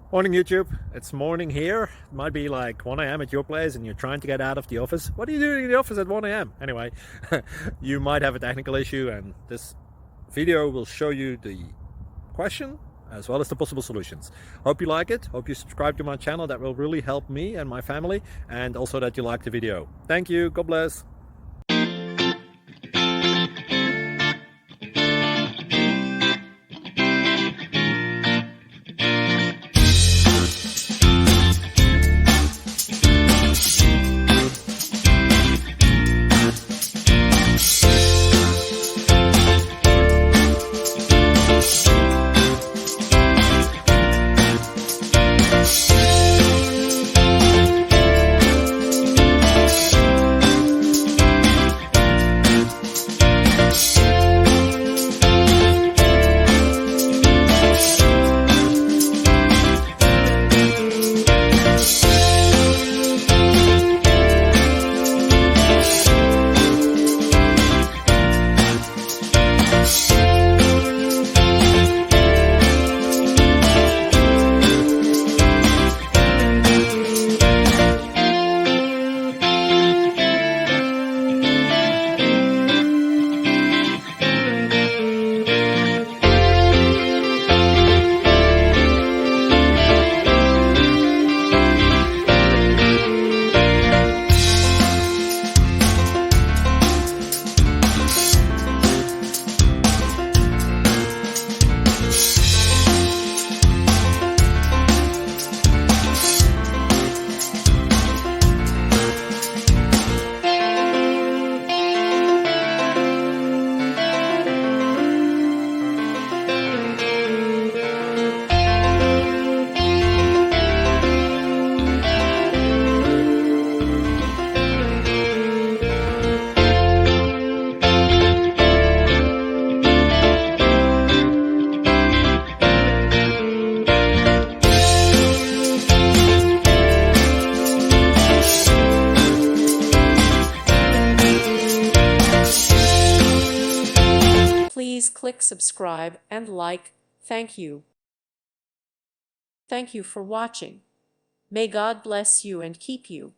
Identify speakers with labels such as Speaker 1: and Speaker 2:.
Speaker 1: Morning YouTube, it's morning here. It might be like 1 a.m. at your place and you're trying to get out of the office. What are you doing in the office at 1 a.m.? Anyway, you might have a technical issue and this video will show you the question as well as the possible solutions. Hope you like it, hope you subscribe to my channel. That will really help me and my family, and also that you like the video. Thank you, God bless.
Speaker 2: Please click subscribe and like. Thank you. Thank you for watching. May God bless you and keep you.